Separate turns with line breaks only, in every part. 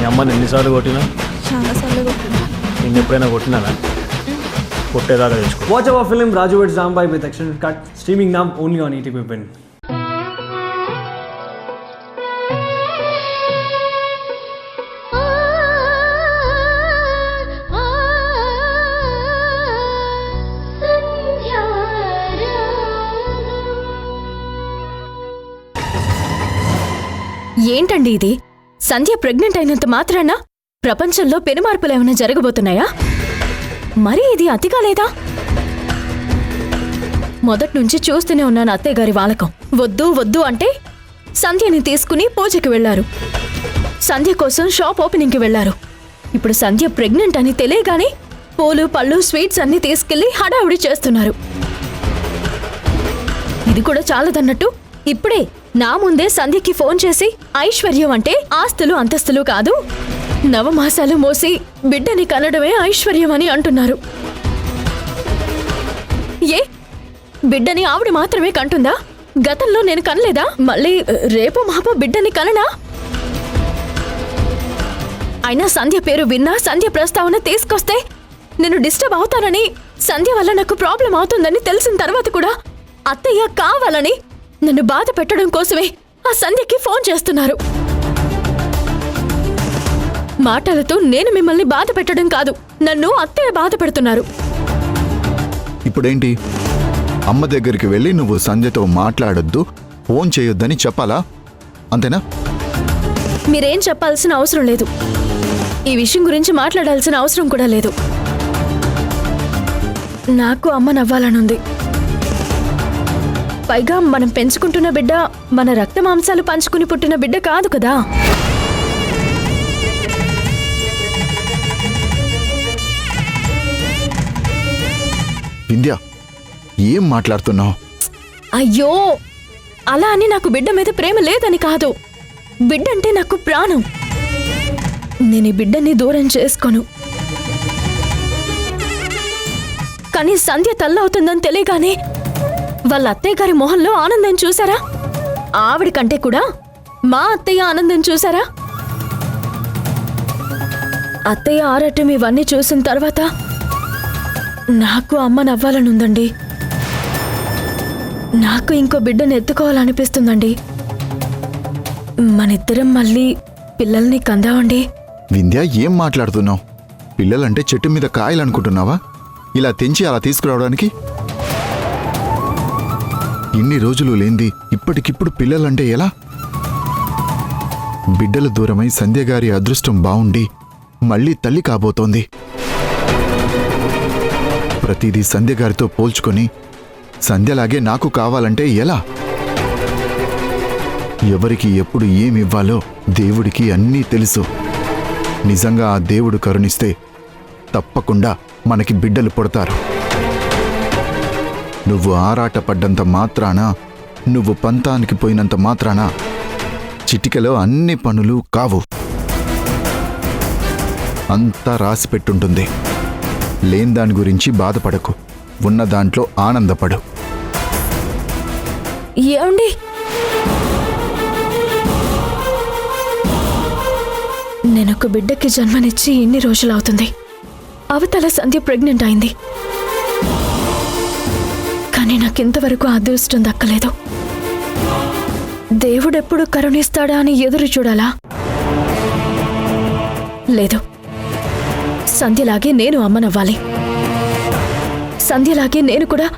మీ అమ్మని ఎన్నిసార్లు కొట్టినా?
చాలాసార్లు కొట్టినా.
నేను ఎప్పుడైనా కొట్టినానా? కొట్టేదాకా తెచ్చుకో.
Watch our film Raju vs. Zambai with extended cut, streaming now only on ETV Win.
ఏంటండి ఇది? సంధ్య ప్రెగ్నెంట్ అయినంత మాత్రాన ప్రపంచంలో పెనుమార్పులు ఏమైనా జరగబోతున్నాయా? మరి ఇది అతిగా లేదా? మొదట్నుంచి చూస్తూనే ఉన్నాను అత్తయ్య గారి వాలకం. వద్దు వద్దు అంటే సంధ్యని తీసుకుని పూజకి వెళ్లారు. సంధ్య కోసం షాప్ ఓపెనింగ్కి వెళ్లారు. ఇప్పుడు సంధ్య ప్రెగ్నెంట్ అని తెలియగానే పూలు పళ్ళు స్వీట్స్ అన్ని తీసుకెళ్లి హడావుడి చేస్తున్నారు. ఇది కూడా చాలదన్నట్టు ఇప్పుడే నా ముందే సంధ్యకి ఫోన్ చేసి ఐశ్వర్యం అంటే ఆస్తులు అంతస్తులు కాదు, నవమాసాలు మోసి బిడ్డని కనడమే ఐశ్వర్యం అని అంటున్నారు. ఏ బిడ్డని ఆవిడ మాత్రమే కంటుందా? గతంలో నేను కనలేదా? మళ్ళీ రేపు మాపో బిడ్డని కననా? అయినా సంధ్య పేరు విన్నా సంధ్య ప్రస్తావన తీసుకొస్తే నేను డిస్టర్బ్ అవుతానని, సంధ్య వల్ల నాకు ప్రాబ్లం అవుతుందని తెలిసిన తర్వాత కూడా అత్తయ్య కావాలని నన్ను బాధ పెట్టడం కోసమే ఆ సంధ్యకి ఫోన్ చేస్తున్నారు. మాటలతో నేను మిమ్మల్ని బాధ పెట్టడం కాదు, నన్ను అత్తయ్య బాధ పెడుతున్నారు.
ఇప్పుడేంటి? అమ్మ దగ్గరికి వెళ్ళి నువ్వు సంధ్యతో మాట్లాడొద్దు, ఫోన్ చేయొద్దని చెప్పాలా? అంతేనా?
మీరేం చెప్పాల్సిన అవసరం లేదు. ఈ విషయం గురించి మాట్లాడాల్సిన అవసరం కూడా లేదు. నాకు అమ్మ నవ్వాలనుంది. పైగా మనం పెంచుకుంటున్న బిడ్డ మన రక్త మాంసాలు పంచుకుని పుట్టిన బిడ్డ కాదు కదా.
వింధ్య, ఏం మాట్లాడుతున్నావు?
అయ్యో, అలా అని నాకు బిడ్డ మీద ప్రేమ లేదని కాదు. బిడ్డంటే నాకు ప్రాణం. నేను ఈ బిడ్డని దూరం చేసుకోను. కానీ సంధ్య తల్లవుతుందని తెలియగానే వాళ్ళ అత్తయ్య గారి మొహంలో ఆనందం చూసారా? ఆవిడ కంటే కూడా మా అత్తయ్య ఆనందం చూసారా? అత్తయ్య ఆరటం ఇవన్నీ చూసిన తర్వాత నాకు అమ్మ నవ్వాలనుందండి. నాకు ఇంకో బిడ్డను ఎత్తుకోవాలనిపిస్తుందండి. మనిద్దరం మళ్ళీ పిల్లల్ని కందామండి.
వింధ్య, ఏం మాట్లాడుతున్నావు? పిల్లలంటే చెట్టు మీద కాయలు అనుకుంటున్నావా? ఇలా తెంచి అలా తీసుకురావడానికి? ఇన్ని రోజులు లేంది ఇప్పటికిప్పుడు పిల్లలంటే ఎలా? బిడ్డల దూరమై సంధ్యగారి అదృష్టం బావుండి మళ్ళీ తల్లి కాబోతోంది. ప్రతిదీ సంధ్యగారితో పోల్చుకొని సంధ్యలాగే నాకు కావాలంటే ఎలా? ఎవరికి ఎప్పుడు ఏమివ్వాలో దేవుడికి అన్నీ తెలుసు. నిజంగా ఆ దేవుడు కరుణిస్తే తప్పకుండా మనకి బిడ్డలు పుడతారు. నువ్వు ఆరాటపడ్డంత మాత్రాన, నువ్వు పంతానికి పోయినంత మాత్రాన చిటికలో అన్ని పనులు కావు. అంతా రాసిపెట్టుంటుంది. లేని దాని గురించి బాధపడకు, ఉన్న దాంట్లో ఆనందపడు.
ఏమండి, నేనొక బిడ్డకి జన్మనిచ్చి ఇన్ని రోజులవుతుంది. అవతల సంధ్య ప్రెగ్నెంట్ అయింది. కానీ నాకింతవరకు అదృష్టం దక్కలేదు. దేవుడెప్పుడు కరుణిస్తాడా అని ఎదురు చూడాలా? లేదు, సంధ్యలాగే నేను అమ్మనవ్వాలి. సంధ్యలాగే నేను కూడా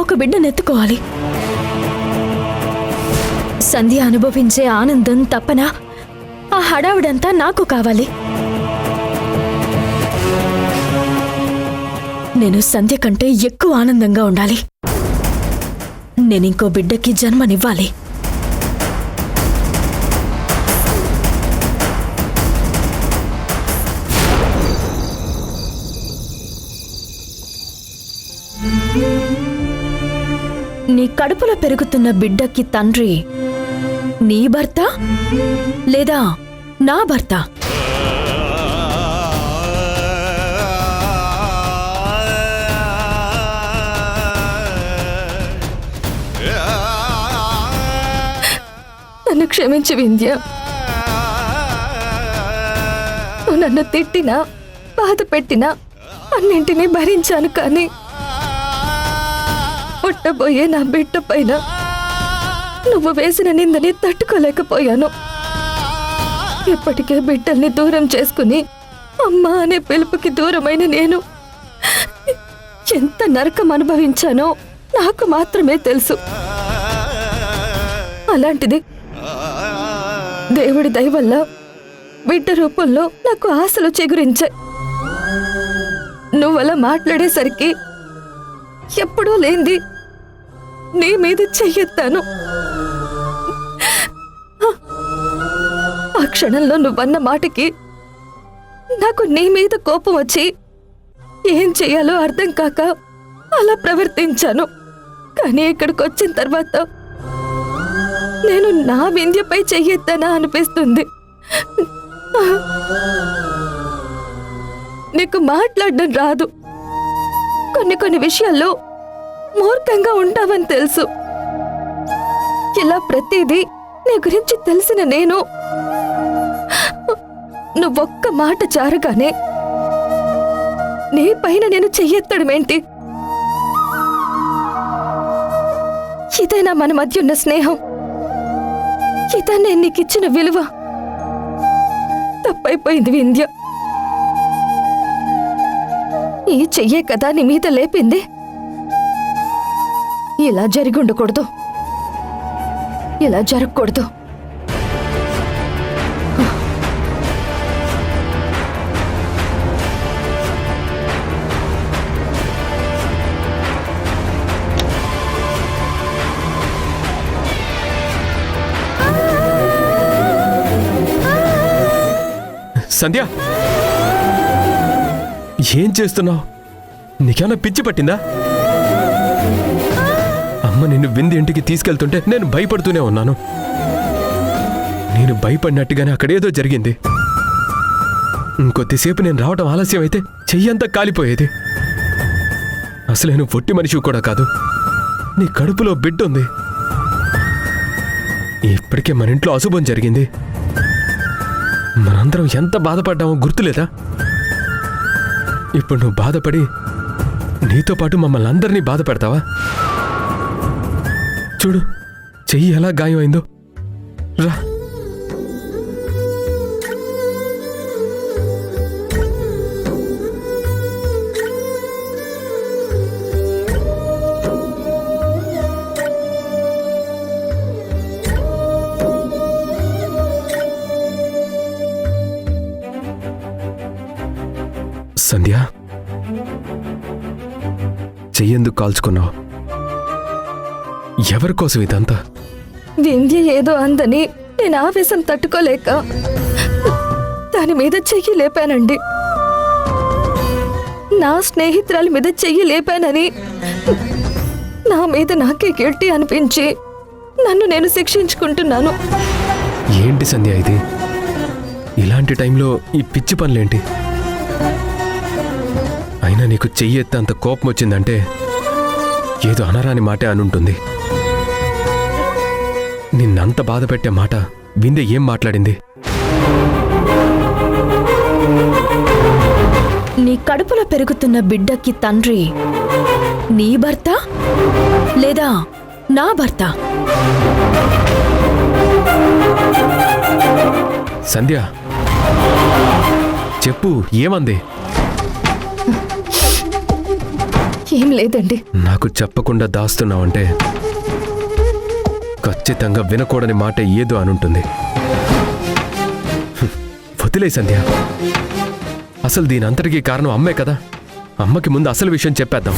ఒక బిడ్డనెత్తుకోవాలి. సంధ్య అనుభవించే ఆనందం తప్పన ఆ హడావిడంతా నాకు కావాలి. నేను సంధ్య కంటే ఎక్కువ ఆనందంగా ఉండాలి. నేనింకో బిడ్డకి జన్మనివ్వాలి. నీ కడుపులో పెరుగుతున్న బిడ్డకి తండ్రి నీ భర్త లేదా నా భర్త? నన్ను క్షమించు వింధ్య. నువ్వు నన్ను తిట్టినా బాధ పెట్టినా అన్నింటినీ భరించాను, కానీ పుట్టబోయే నా బిడ్డ పైన నువ్వు వేసిన నిందని తట్టుకోలేకపోయాను. ఇప్పటికే బిడ్డల్ని దూరం చేసుకుని అమ్మా అనే పిలుపుకి దూరమైన నేను ఎంత నరకం అనుభవించానో నాకు మాత్రమే తెలుసు. అలాంటిది దేవుడి దయ వల్ల బిడ్డ రూపంలో నాకు ఆశలు చిగురించాయి. నువ్వలా మాట్లాడేసరికి ఎప్పుడూ లేంది నీ మీద చెయ్యెత్తాను. ఆ క్షణంలో నువ్వన్న మాటకి నాకు నీ మీద కోపం వచ్చి ఏం చెయ్యాలో అర్థం కాక అలా ప్రవర్తించాను. కానీ ఇక్కడికి వచ్చిన తర్వాత నేను నా వింధ్యపై చెయ్యెత్తానా అనిపిస్తుంది. నీకు మాట్లాడడం రాదు, కొన్ని విషయాల్లో మూర్ఖంగా ఉంటావని తెలుసు. ఇలా ప్రతిదీ నీ గురించి తెలిసిన నేను నువ్వొక్క మాట జారగానే నీ పైన నేను చెయ్యెత్తడమేంటి? ఇదేనా మన మధ్య ఉన్న స్నేహం? ఇదా నేను నీకిచ్చిన విలువ? తప్పైపోయింది వింధ్య. ఈ చెయ్యే కదా నీ మీద లేపింది. ఇలా జరిగి ఉండకూడదు, ఇలా జరగకూడదు.
సంధ్య, ఏం చేస్తున్నావు? నీకేమైనా పిచ్చి పట్టిందా? అమ్మ నిన్ను వింది ఇంటికి తీసుకెళ్తుంటే నేను భయపడుతూనే ఉన్నాను. నేను భయపడినట్టుగానే అక్కడేదో జరిగింది. ఇంకొద్దిసేపు నేను రావడం ఆలస్యం అయితే చెయ్యంతా కాలిపోయేది. అసలు నేను పొట్టి మనిషి కూడా కాదు. నీ కడుపులో బిడ్డ ఉంది. ఇప్పటికే మన ఇంట్లో అశుభం జరిగింది. మనందరం ఎంత బాధపడ్డామో గుర్తులేదా? ఇప్పుడు నువ్వు బాధపడి నీతో పాటు మమ్మల్ని అందరినీ బాధ పెడతావా? చూడు, చెయ్యి ఎలా గాయం అయిందో. రా. సంధ్య, చెయ్యెందుకు కాల్చుకున్నావు? ఎవరి కోసం ఇదంతా?
వింధ్య ఏదో అందని నేను ఆవేశం తట్టుకోలేక దాని మీద చెయ్యి లేపానండి. నా స్నేహితురాలి మీద చెయ్యి లేపానని నా మీద నాకే గిల్టీ అనిపించి నన్ను నేను శిక్షించుకుంటున్నాను.
ఏంటి సంధ్య ఇది? ఇలాంటి టైంలో ఈ పిచ్చి పనులేంటి? అయినా నీకు చెయ్యి ఎత్తంత కోపం వచ్చిందంటే ఏదో అనరాని మాటే అనుంటుంది. నిన్నంత బాధ పెట్టే మాట విందే ఏం మాట్లాడింది?
నీ కడుపులో పెరుగుతున్న బిడ్డకి తండ్రి నీ భర్త లేదా నా భర్త?
సంధ్య, చెప్పు, ఏమంది?
ఏం లేదండి.
నాకు చెప్పకుండా దాస్తున్నావంటే ఖచ్చితంగా వినకూడని మాట ఏదో అనుంటుంది. వదిలే సంధ్య. అసలు దీని అంతటికీ కారణం అమ్మే కదా. అమ్మకి ముందు అసలు విషయం చెప్పేద్దాం.